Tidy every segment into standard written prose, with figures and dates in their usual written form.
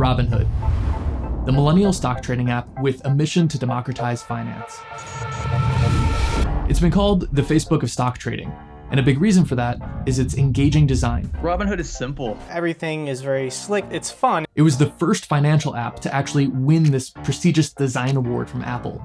Robinhood, the millennial stock trading app with a mission to democratize finance. It's been called the Facebook of stock trading, and a big reason for that is its engaging design. Robinhood is simple. Everything is very slick, it's fun. It was the first financial app to actually win this prestigious design award from Apple.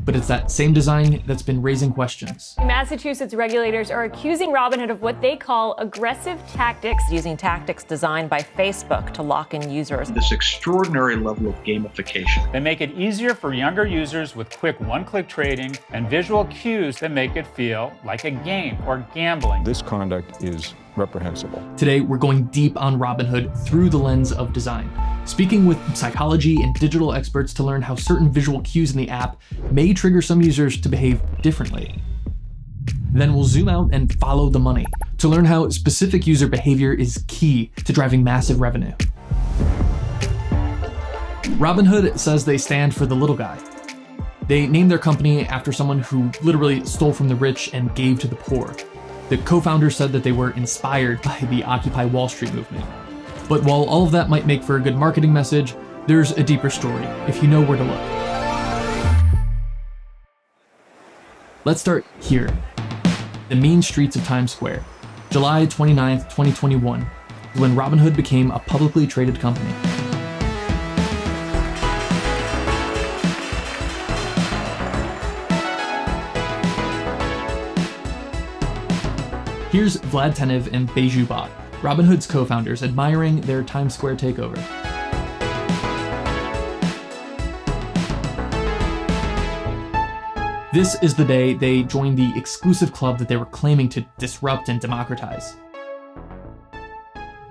But it's that same design that's been raising questions. Massachusetts regulators are accusing Robinhood of what they call aggressive tactics. Using tactics designed by Facebook to lock in users. This extraordinary level of gamification. They make it easier for younger users with quick one-click trading and visual cues that make it feel like a game or gambling. This conduct is reprehensible. Today, we're going deep on Robinhood through the lens of design, speaking with psychology and digital experts to learn how certain visual cues in the app may trigger some users to behave differently. Then we'll zoom out and follow the money to learn how specific user behavior is key to driving massive revenue. Robinhood says they stand for the little guy. They named their company after someone who literally stole from the rich and gave to the poor. The co-founder said that they were inspired by the Occupy Wall Street movement. But while all of that might make for a good marketing message, there's a deeper story, if you know where to look. Let's start here. The mean streets of Times Square. July 29th, 2021, is when Robinhood became a publicly traded company. Here's Vlad Tenev and Beju Bhatt, Robinhood's co-founders, admiring their Times Square takeover. This is the day they joined the exclusive club that they were claiming to disrupt and democratize.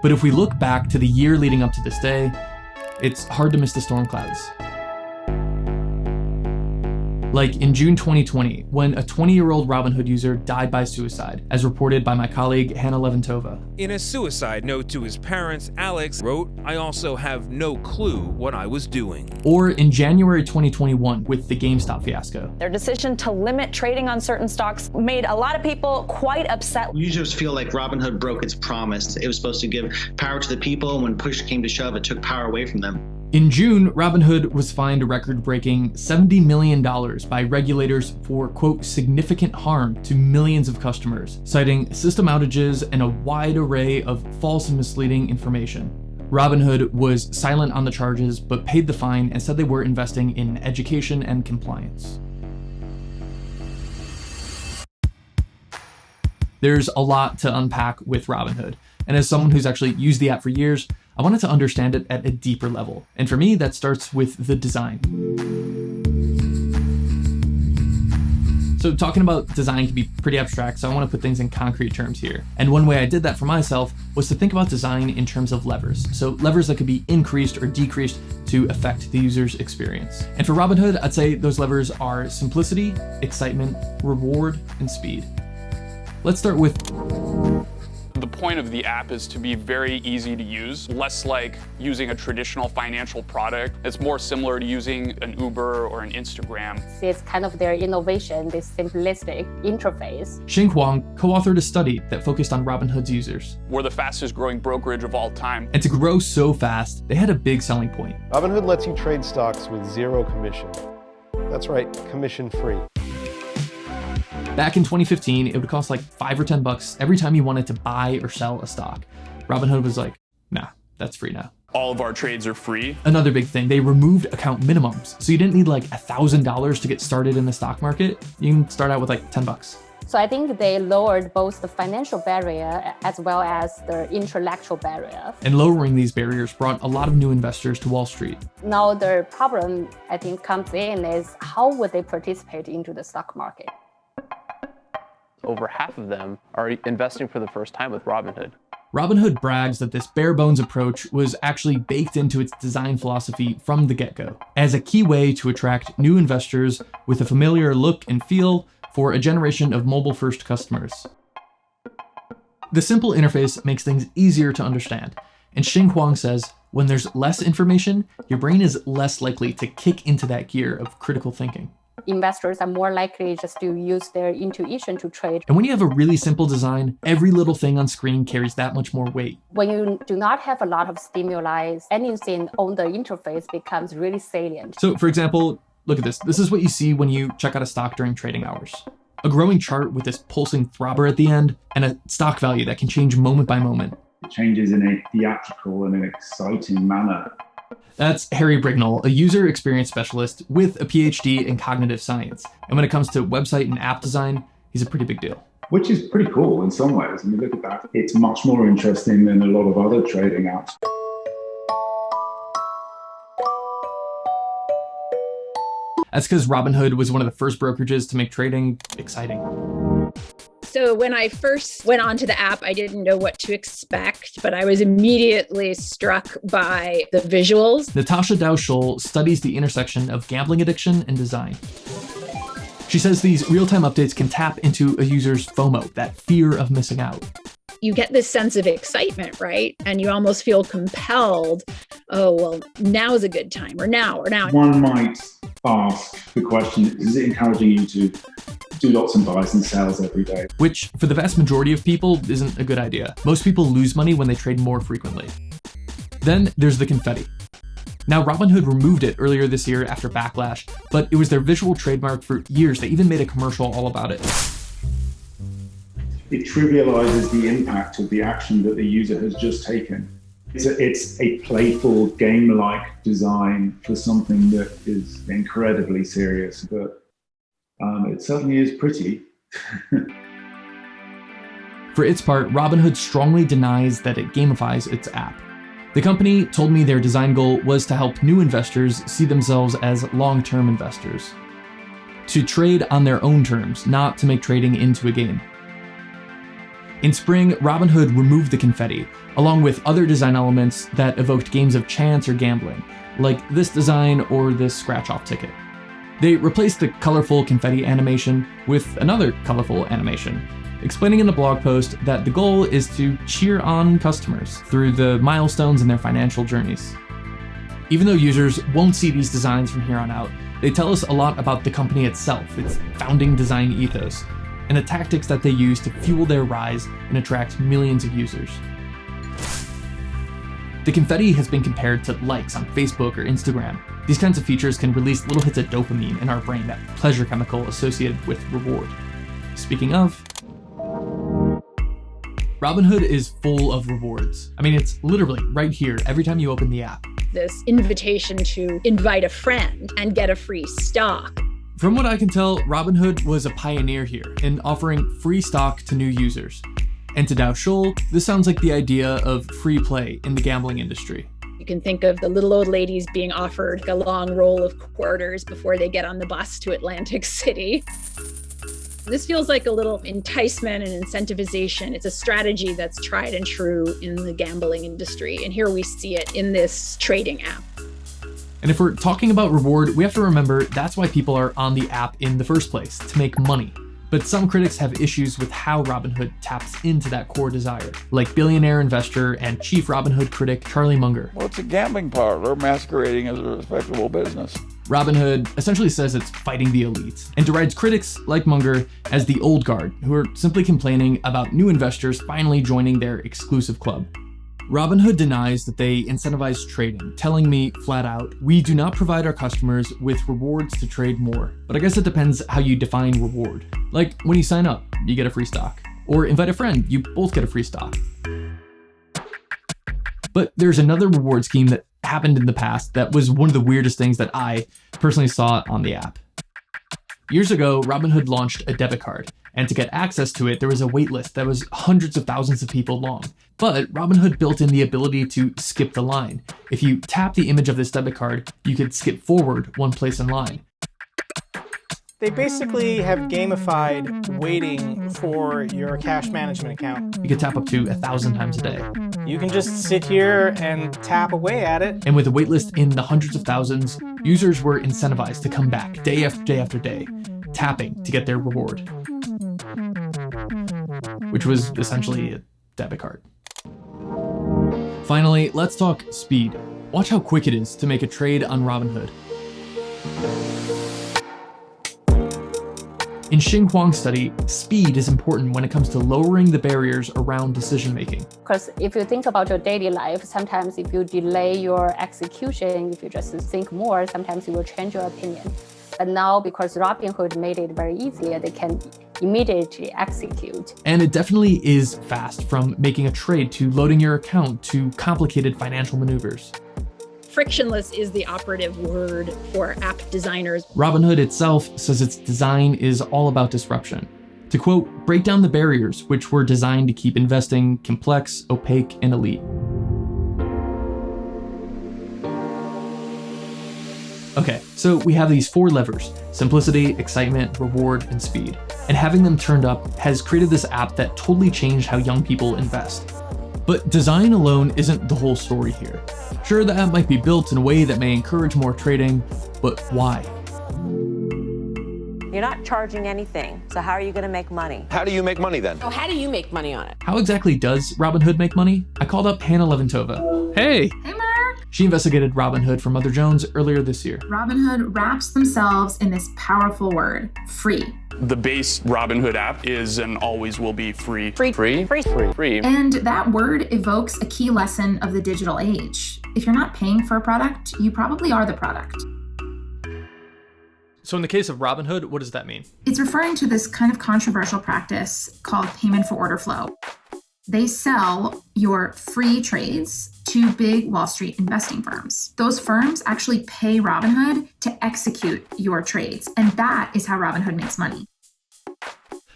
But if we look back to the year leading up to this day, it's hard to miss the storm clouds. Like in June 2020, when a 20-year-old Robinhood user died by suicide, as reported by my colleague Hannah Leventova. In a suicide note to his parents, Alex wrote, "I also have no clue what I was doing." Or in January 2021 with the Gamestop fiasco. Their decision to limit trading on certain stocks made a lot of people quite upset. Users feel like Robinhood broke its promise. It was supposed to give power to the people, and when push came to shove, it took power away from them. In June, Robinhood was fined a record-breaking $70 million by regulators for, quote, significant harm to millions of customers, citing system outages and a wide array of false and misleading information. Robinhood was silent on the charges, but paid the fine and said they were investing in education and compliance. There's a lot to unpack with Robinhood, and as someone who's actually used the app for years, I wanted to understand it at a deeper level. And for me, that starts with the design. So talking about design can be pretty abstract, so I want to put things in concrete terms here. And one way I did that for myself was to think about design in terms of levers. So levers that could be increased or decreased to affect the user's experience. And for Robinhood, I'd say those levers are simplicity, excitement, reward, and speed. Let's start with the point of the app is to be very easy to use, less like using a traditional financial product. It's more similar to using an Uber or an Instagram. It's kind of their innovation, this simplistic interface. Xing Huang co-authored a study that focused on Robinhood's users. We're the fastest growing brokerage of all time. And to grow so fast, they had a big selling point. Robinhood lets you trade stocks with zero commission. That's right, commission free. Back in 2015, it would cost like $5 or $10 every time you wanted to buy or sell a stock. Robinhood was like, nah, that's free now. All of our trades are free. Another big thing, they removed account minimums. So you didn't need like $1,000 to get started in the stock market. You can start out with like $10. So I think they lowered both the financial barrier as well as the intellectual barrier. And lowering these barriers brought a lot of new investors to Wall Street. Now the problem I think comes in is how would they participate into the stock market? Over half of them are investing for the first time with Robinhood. Robinhood brags that this bare bones approach was actually baked into its design philosophy from the get-go, as a key way to attract new investors with a familiar look and feel for a generation of mobile-first customers. The simple interface makes things easier to understand, and Xing Huang says, when there's less information, your brain is less likely to kick into that gear of critical thinking. investors are more likely just to use their intuition to trade. And when you have a really simple design, every little thing on screen carries that much more weight. When you do not have a lot of stimuli, anything on the interface becomes really salient. So for example, look at this. This is what you see when you check out a stock during trading hours. A growing chart with this pulsing throbber at the end, and a stock value that can change moment by moment. It changes in a theatrical and an exciting manner. That's Harry Brignall, a user experience specialist with a PhD in cognitive science. And when it comes to website and app design, he's a pretty big deal. Which is pretty cool in some ways. I mean, look at that. It's much more interesting than a lot of other trading apps. That's because Robinhood was one of the first brokerages to make trading exciting. So when I first went onto the app, I didn't know what to expect, but I was immediately struck by the visuals. Natasha Dow-Scholl studies the intersection of gambling addiction and design. She says these real-time updates can tap into a user's Fomo, that fear of missing out. You get this sense of excitement, right? And you almost feel compelled, oh, well, now is a good time, or now. One might ask the question, is it encouraging you to do lots of buys and sells every day? Which, for the vast majority of people, isn't a good idea. Most people lose money when they trade more frequently. Then there's the confetti. Now, Robinhood removed it earlier this year after backlash, but it was their visual trademark for years. They even made a commercial all about it. It trivializes the impact of the action that the user has just taken. It's a playful, game-like design for something that is incredibly serious, but it certainly is pretty. For its part, Robinhood strongly denies that it gamifies its app. The company told me their design goal was to help new investors see themselves as long-term investors. To trade on their own terms, not to make trading into a game. In spring, Robinhood removed the confetti, along with other design elements that evoked games of chance or gambling, like this design or this scratch-off ticket. They replaced the colorful confetti animation with another colorful animation, explaining in the blog post that the goal is to cheer on customers through the milestones in their financial journeys. Even though users won't see these designs from here on out, they tell us a lot about the company itself, its founding design ethos, and the tactics that they use to fuel their rise and attract millions of users. The confetti has been compared to likes on Facebook or Instagram. These kinds of features can release little hits of dopamine in our brain, that pleasure chemical associated with reward. Speaking of, Robinhood is full of rewards. I mean, it's literally right here every time you open the app. This invitation to invite a friend and get a free stock. From what I can tell, Robinhood was a pioneer here in offering free stock to new users. And to Dow-Scholl, this sounds like the idea of free play in the gambling industry. You can think of the little old ladies being offered a long roll of quarters before they get on the bus to Atlantic City. This feels like a little enticement and incentivization. It's a strategy that's tried and true in the gambling industry. And here we see it in this trading app. And if we're talking about reward, we have to remember that's why people are on the app in the first place, to make money. But some critics have issues with how Robinhood taps into that core desire, like billionaire investor and chief Robinhood critic Charlie Munger. Well, it's a gambling parlor masquerading as a respectable business. Robinhood essentially says it's fighting the elites, and derides critics like Munger as the old guard, who are simply complaining about new investors finally joining their exclusive club. Robinhood denies that they incentivize trading, telling me flat out, we do not provide our customers with rewards to trade more. But I guess it depends how you define reward. Like when you sign up, you get a free stock. Or invite a friend, you both get a free stock. But there's another reward scheme that happened in the past that was one of the weirdest things that I personally saw on the app. Years ago, Robinhood launched a debit card, and to get access to it, there was a wait list that was hundreds of thousands of people long. But Robinhood built in the ability to skip the line. If you tap the image of this debit card, you could skip forward one place in line. They basically have gamified waiting for your cash management account. You could tap up to 1,000 times a day. You can just sit here and tap away at it. And with a waitlist in the hundreds of thousands, users were incentivized to come back day after day after day, tapping to get their reward, which was essentially a debit card. Finally, let's talk speed. Watch how quick it is to make a trade on Robinhood. In Xing Huang's study, speed is important when it comes to lowering the barriers around decision-making. Because if you think about your daily life, sometimes if you delay your execution, if you just think more, sometimes you will change your opinion. But now, because Robinhood made it very easy, they can immediately execute. And it definitely is fast, from making a trade to loading your account to complicated financial maneuvers. Frictionless is the operative word for app designers. Robinhood itself says its design is all about disruption. To quote, break down the barriers which were designed to keep investing complex, opaque, and elite. Okay, so we have these 4 levers: simplicity, excitement, reward, and speed. And having them turned up has created this app that totally changed how young people invest. But design alone isn't the whole story here. Sure, the app might be built in a way that may encourage more trading, but why? You're not charging anything, so how are you going to make money? How do you make money then? So how do you make money on it? How exactly does Robinhood make money? I called up Hannah Leventova. Hey! Hey, Mark! She investigated Robinhood for Mother Jones earlier this year. Robinhood wraps themselves in this powerful word, free. The base Robinhood app is and always will be free. Free. And that word evokes a key lesson of the digital age. If you're not paying for a product, you probably are the product. So in the case of Robinhood, what does that mean? It's referring to this kind of controversial practice called payment for order flow. They sell your free trades to big Wall Street investing firms. Those firms actually pay Robinhood to execute your trades, and that is how Robinhood makes money.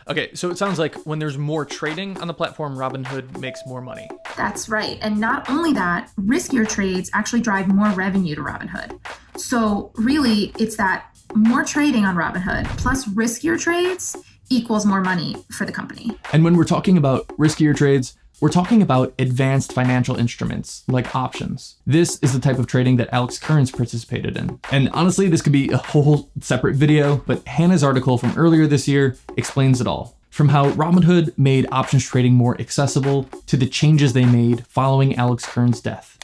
Okay, so it sounds like when there's more trading on the platform, Robinhood makes more money. That's right. And not only that, riskier trades actually drive more revenue to Robinhood. So really, it's that more trading on Robinhood plus riskier trades equals more money for the company. And when we're talking about riskier trades, we're talking about advanced financial instruments like options. This is the type of trading that Alex Kearns participated in. And honestly, this could be a whole separate video, but Hannah's article from earlier this year explains it all. From how Robinhood made options trading more accessible to the changes they made following Alex Kearns' death.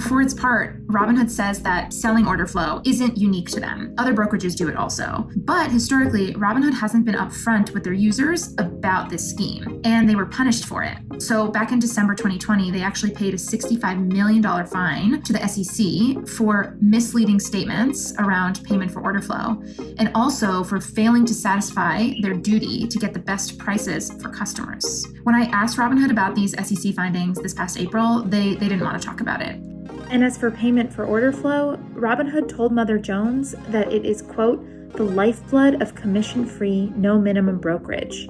For its part, Robinhood says that selling order flow isn't unique to them. Other brokerages do it also. But historically, Robinhood hasn't been upfront with their users about this scheme, and they were punished for it. So back in December 2020, they actually paid a $65 million fine to the SEC for misleading statements around payment for order flow, and also for failing to satisfy their duty to get the best prices for customers. When I asked Robinhood about these SEC findings this past April, they didn't want to talk about it. And as for payment for order flow, Robinhood told Mother Jones that it is, quote, the lifeblood of commission-free, no minimum brokerage,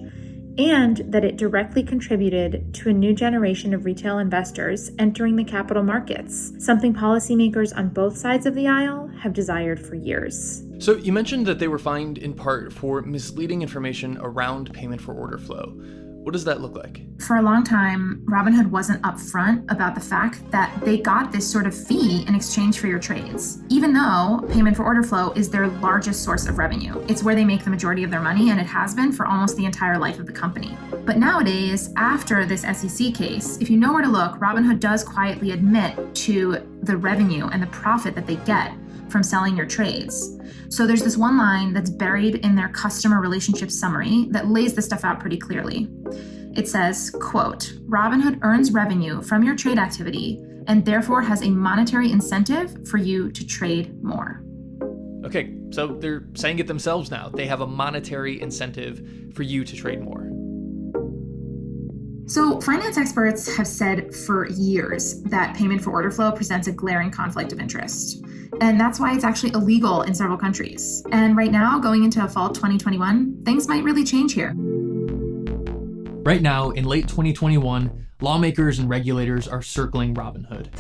and that it directly contributed to a new generation of retail investors entering the capital markets, something policymakers on both sides of the aisle have desired for years. So you mentioned that they were fined in part for misleading information around payment for order flow. What does that look like? For a long time, Robinhood wasn't upfront about the fact that they got this sort of fee in exchange for your trades, even though payment for order flow is their largest source of revenue. It's where they make the majority of their money, and it has been for almost the entire life of the company. But nowadays, after this SEC case, if you know where to look, Robinhood does quietly admit to the revenue and the profit that they get from selling your trades. So there's this one line that's buried in their customer relationship summary that lays this stuff out pretty clearly. It says, quote, Robinhood earns revenue from your trade activity and therefore has a monetary incentive for you to trade more. Okay, so they're saying it themselves now. They have a monetary incentive for you to trade more. So finance experts have said for years that payment for order flow presents a glaring conflict of interest. And that's why it's actually illegal in several countries. And right now, going into fall 2021, things might really change here. Right now, in late 2021, lawmakers and regulators are circling Robinhood.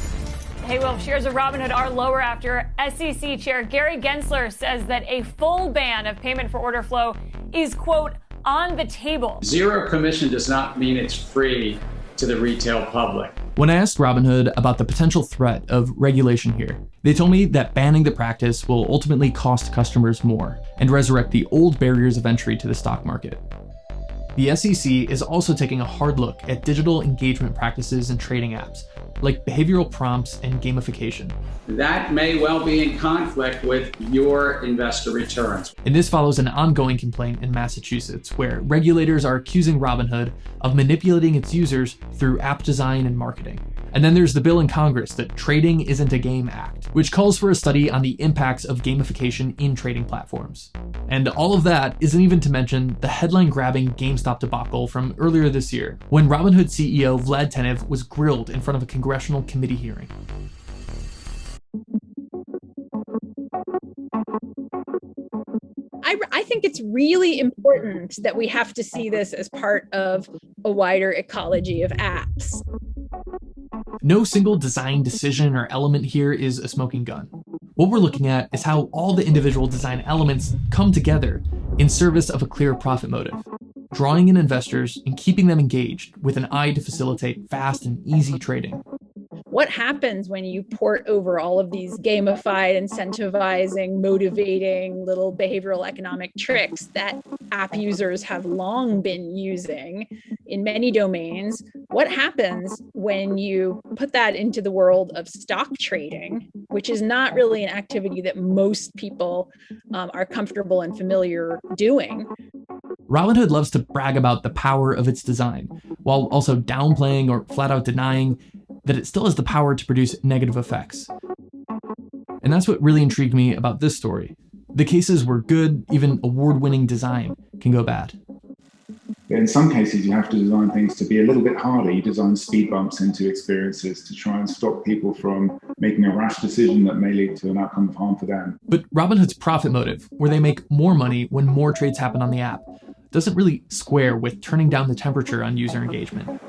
Hey, well, shares of Robinhood are lower after SEC Chair Gary Gensler says that a full ban of payment for order flow is, quote, on the table. Zero commission does not mean it's free to the retail public. When I asked Robinhood about the potential threat of regulation here, they told me that banning the practice will ultimately cost customers more and resurrect the old barriers of entry to the stock market. The SEC is also taking a hard look at digital engagement practices in trading apps, like behavioral prompts and gamification. That may well be in conflict with your investor returns. And this follows an ongoing complaint in Massachusetts, where regulators are accusing Robinhood of manipulating its users through app design and marketing. And then there's the bill in Congress, the Trading Isn't a Game Act, which calls for a study on the impacts of gamification in trading platforms. And all of that isn't even to mention the headline-grabbing Gamestop debacle from earlier this year, when Robinhood CEO Vlad Tenev was grilled in front of a congressional committee hearing. I think it's really important that we have to see this as part of a wider ecology of apps. No single design decision or element here is a smoking gun. What we're looking at is how all the individual design elements come together in service of a clear profit motive, drawing in investors and keeping them engaged with an eye to facilitate fast and easy trading. What happens when you port over all of these gamified, incentivizing, motivating little behavioral economic tricks that app users have long been using in many domains? What happens when you put that into the world of stock trading, which is not really an activity that most people are comfortable and familiar doing? Robinhood loves to brag about the power of its design, while also downplaying or flat out denying that it still has the power to produce negative effects. And that's what really intrigued me about this story. The cases where good, even award-winning design can go bad. In some cases, you have to design things to be a little bit harder. You design speed bumps into experiences to try and stop people from making a rash decision that may lead to an outcome of harm for them. But Robinhood's profit motive, where they make more money when more trades happen on the app, doesn't really square with turning down the temperature on user engagement.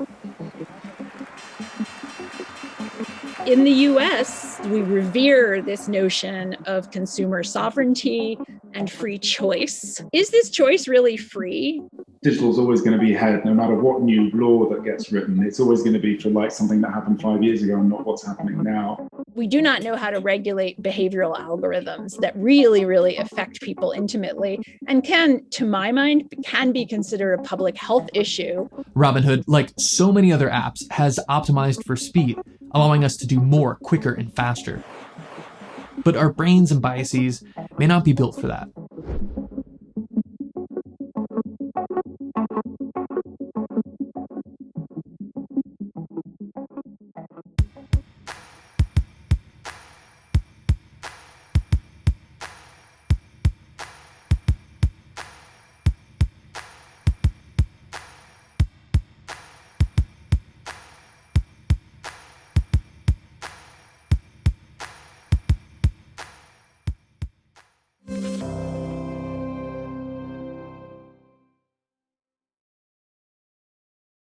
In the US, we revere this notion of consumer sovereignty and free choice. Is this choice really free? Digital is always going to be ahead, no matter what new law that gets written. It's always going to be for like something that happened 5 years ago and not what's happening now. We do not know how to regulate behavioral algorithms that really, really affect people intimately and can, to my mind, can be considered a public health issue. Robinhood, like so many other apps, has optimized for speed, allowing us to do more quicker and faster. But our brains and biases may not be built for that.